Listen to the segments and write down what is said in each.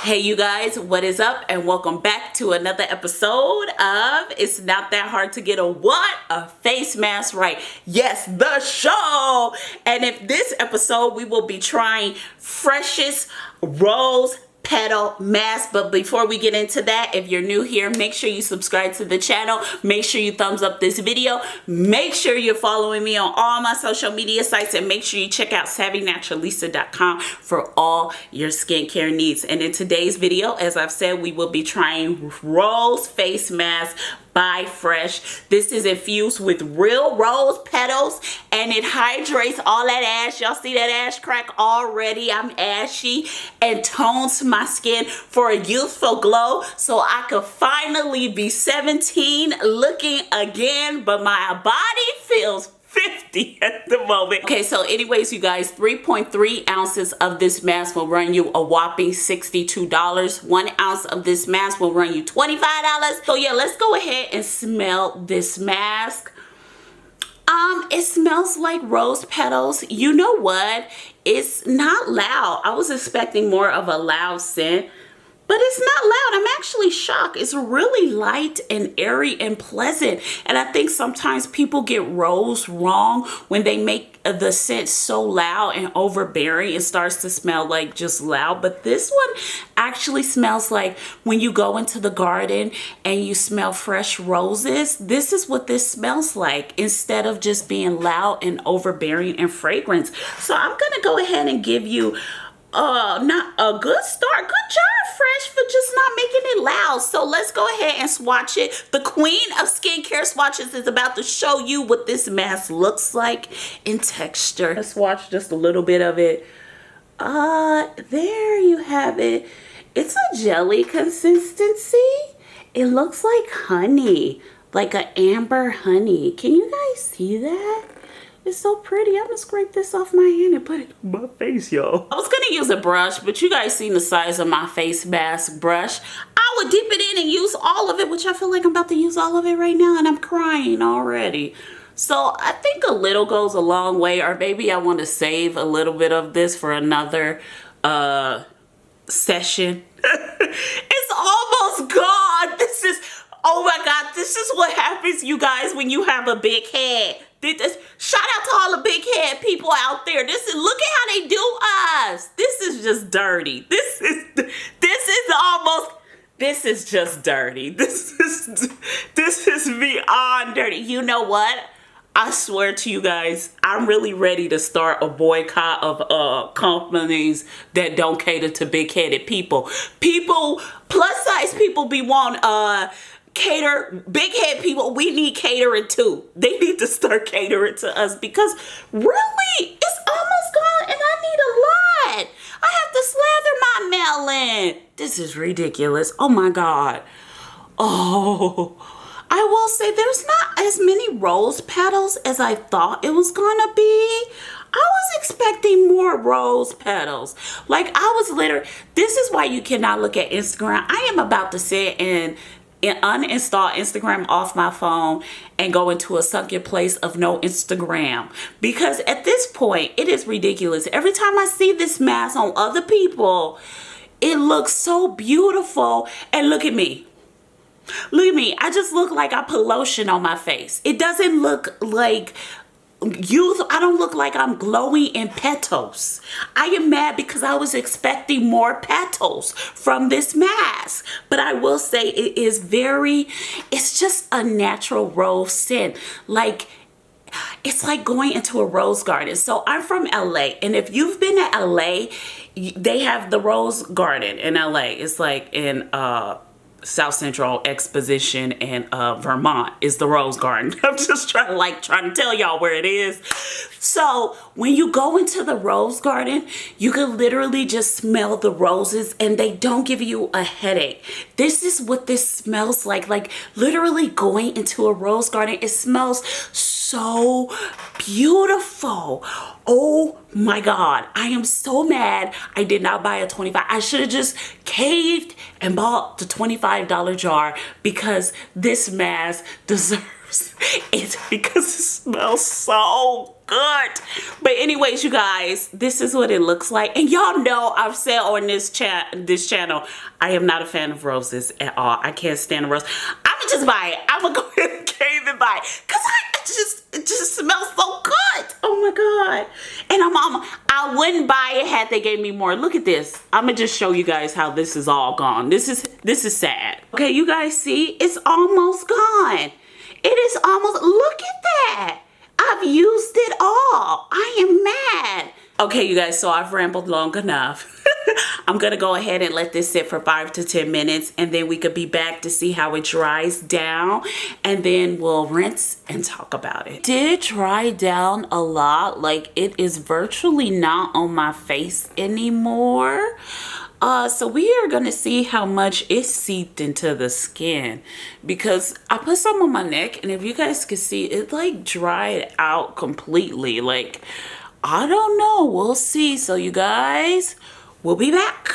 Hey you guys, what is up and welcome back to another episode of It's Not That Hard to Get a face mask right. Yes, the show. And in this episode we will be trying freshest rose petal mask. But before we get into that, if you're new here, make sure you subscribe to the channel, make sure you thumbs up this video, make sure you're following me on all my social media sites, and make sure you check out savvynaturalista.com for all your skincare needs. And in today's video, as I've said, we will be trying rose face mask by Fresh. This is infused with real rose petals and it hydrates all that ash. Y'all see that ash crack already? I'm ashy, and tones my skin for a youthful glow so I could finally be 17 looking again, but my body feels 50 at the moment. Okay, so anyways, you guys, 3.3 ounces of this mask will run you a whopping $62. 1 ounce of this mask will run you $25. So yeah, let's go ahead and smell this mask. It smells like rose petals. You know what? It's not loud. I was expecting more of a loud scent, but it's not loud. I'm actually shocked. It's really light and airy and pleasant. And I think sometimes people get rose wrong when they make the scent so loud and overbearing. It starts to smell like just loud. But this one actually smells like when you go into the garden and you smell fresh roses. This is what this smells like instead of just being loud and overbearing and fragrance. So I'm going to go ahead and give you not a good start. Good job, Fresh, for just not making it loud. So let's go ahead and swatch it. The queen of skincare swatches is about to show you what this mask looks like in texture. Let's swatch just a little bit of it. There you have it. It's a jelly consistency. It looks like honey, like an amber honey. Can you guys see that? It's so pretty. I'm gonna scrape this off my hand and put it on my face, y'all. I was gonna use a brush, but you guys seen the size of my face mask brush. I would dip it in and use all of it, which I feel like I'm about to use all of it right now, and I'm crying already. So I think a little goes a long way, or maybe I want to save a little bit of this for another session. It's almost gone. This is, oh my God, this is what happens, you guys, when you have a big head. Shout out to all the big head people out there. Look at how they do us. This is just dirty. This is just dirty. This is beyond dirty. You know what? I swear to you guys, I'm really ready to start a boycott of companies that don't cater to big-headed people. Plus size people be wanting cater, big head people. We need catering too. They need to start catering to us, because really it's almost gone and I need a lot. I have to slather my melon. This is ridiculous. Oh my God. Oh, I will say there's not as many rose petals as I thought it was gonna be. I was expecting more rose petals. Like, I was literally, this is why you cannot look at Instagram. I am about to sit and uninstall Instagram off my phone and go into a sunken place of no Instagram, because at this point it is ridiculous. Every time I see this mask on other people, it looks so beautiful, and look at me. Look at me. I just look like I put lotion on my face. It doesn't look like I don't look like I'm glowing in petals. I am mad because I was expecting more petals from this mask. But I will say it is it's just a natural rose scent. Like, it's like going into a rose garden. So I'm from LA, and if you've been to LA, they have the rose garden in LA. It's like in South Central Exposition and Vermont is the rose garden. I'm just trying to tell y'all where it is. So when you go into the rose garden, you can literally just smell the roses and they don't give you a headache. This is what this smells like literally going into a rose garden. It smells so beautiful. Oh my God, I am so mad I did not buy a 25. I should have just caved and bought the $25 jar, because this mask deserves It's because it smells so good. But anyways, you guys, this is what it looks like. And y'all know I've said on this channel, I am not a fan of roses at all. I can't stand a rose. I'ma just buy it. I'ma go ahead and cave and buy it. Cause it just smells so good. Oh my God. And I wouldn't buy it had they gave me more. Look at this. I'ma just show you guys how this is all gone. This is sad. Okay, you guys see? It's almost gone. It is almost, look at that. I've used it all. I am mad. Okay, you guys, so I've rambled long enough. I'm gonna go ahead and let this sit for 5 to 10 minutes, and then we could be back to see how it dries down, and then we'll rinse and talk about it. It did dry down a lot. Like, it is virtually not on my face anymore. So we are gonna see how much it seeped into the skin, because I put some on my neck, and if you guys can see, it like dried out completely. Like, I don't know, we'll see. So you guys, we'll be back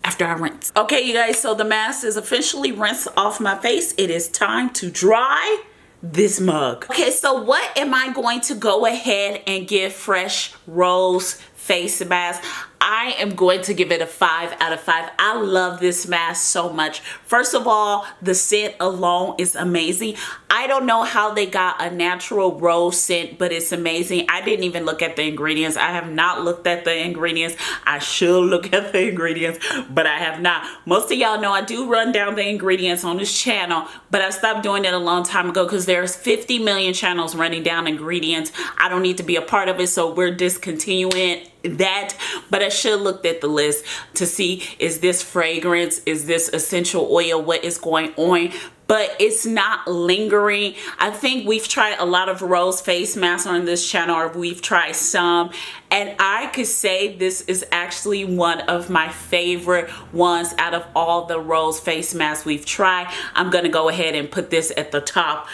after I rinse. Okay, you guys, so the mask is officially rinsed off my face. It is time to dry this mug. Okay, so what am I going to go ahead and give Fresh Rose face mask? I am going to give it a 5 out of 5. I love this mask so much. First of all, the scent alone is amazing. I don't know how they got a natural rose scent, but it's amazing. I didn't even look at the ingredients. I have not looked at the ingredients. I should look at the ingredients, but I have not. Most of y'all know I do run down the ingredients on this channel, but I stopped doing it a long time ago because there's 50 million channels running down ingredients. I don't need to be a part of it, so we're discontinuing that. But I should looked at the list to see, is this fragrance, is this essential oil, what is going on? But it's not lingering. I think we've tried a lot of rose face masks on this channel, or we've tried some, and I could say this is actually one of my favorite ones out of all the rose face masks we've tried. I'm gonna go ahead and put this at the top.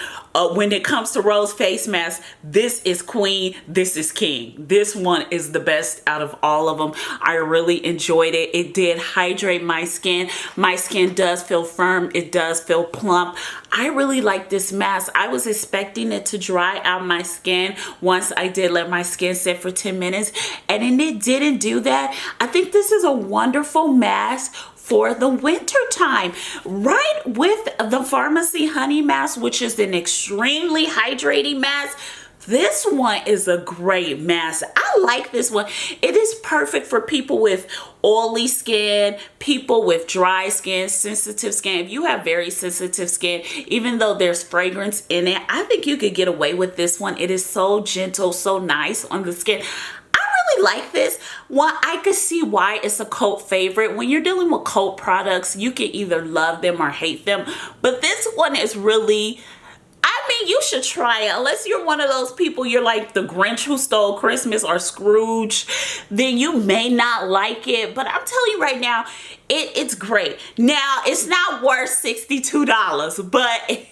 When it comes to rose face masks, this is queen, this is king. This one is the best out of all of them. I really enjoyed it. It did hydrate my skin. My skin does feel firm. It does feel plump. I really like this mask. I was expecting it to dry out my skin once I did let my skin sit for 10 minutes, and it didn't do that. I think this is a wonderful mask for the winter time, right with the Pharmacy Honey Mask, which is an extremely hydrating mask. This one is a great mask. I like this one. It is perfect for people with oily skin, people with dry skin, sensitive skin. If you have very sensitive skin, even though there's fragrance in it, I think you could get away with this one. It is so gentle, so nice on the skin. Like this one, I could see why it's a cult favorite. When you're dealing with cult products, you can either love them or hate them, but this one is really, I mean, you should try it. Unless you're one of those people, you're like the Grinch who stole Christmas or Scrooge, then you may not like it. But I'm telling you right now, it's great. Now, it's not worth $62, but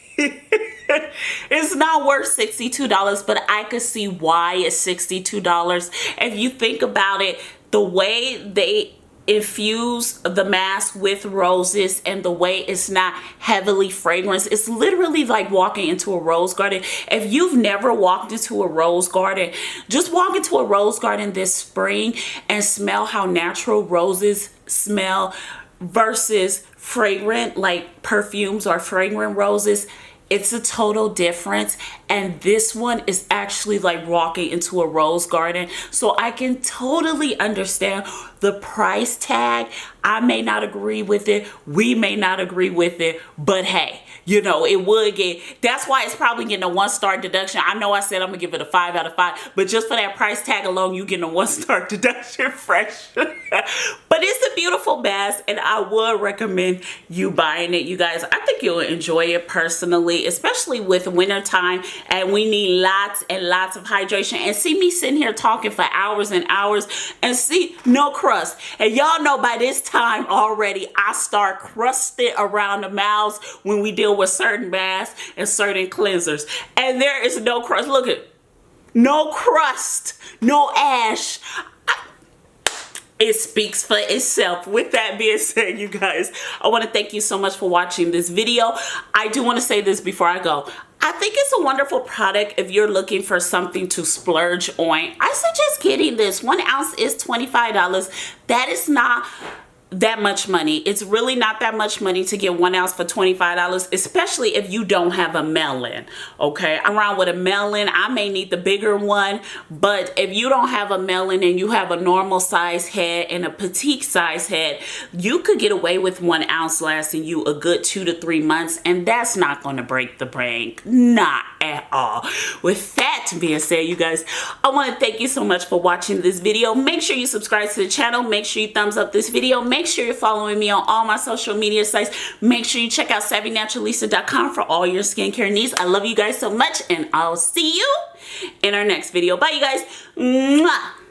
it's not worth $62, but I could see why it's $62. If you think about it, the way they infuse the mask with roses and the way it's not heavily fragranced, it's literally like walking into a rose garden. If you've never walked into a rose garden, just walk into a rose garden this spring and smell how natural roses smell versus fragrant, like perfumes or fragrant roses. It's a total difference, and this one is actually like walking into a rose garden. So I can totally understand the price tag. I may not agree with it, we may not agree with it, but hey, you know, it would get, that's why it's probably getting a 1-star deduction. I know I said I'm gonna give it a 5 out of 5, but just for that price tag alone, you getting a 1-star deduction. Fresh. But it's a beautiful mask, and I would recommend you buying it, you guys. I think you'll enjoy it personally, especially with winter time, and we need lots and lots of hydration. And see me sitting here talking for hours and hours, and see, no crust. And y'all know by this time already, I start crusted around the mouths when we deal with certain masks and certain cleansers. And there is no crust. Look at, no crust, no ash. it speaks for itself. With that being said, you guys, I want to thank you so much for watching this video. I do want to say this before I go. I think it's a wonderful product if you're looking for something to splurge on. I suggest getting this. 1 ounce is $25. That is not that much money. It's really not that much money to get 1 ounce for $25, especially if you don't have a melon. Okay, I'm around with a melon. I may need the bigger one, but if you don't have a melon and you have a normal size head and a petite size head, you could get away with 1 ounce lasting you a good 2 to 3 months, and that's not going to break the bank. Not at all. With that being said, you guys, I want to thank you so much for watching this video. Make sure you subscribe to the channel. Make sure you thumbs up this video. Make sure you're following me on all my social media sites. Make sure you check out SavvyNaturalista.com for all your skincare needs. I love you guys so much, and I'll see you in our next video. Bye, you guys. Mwah.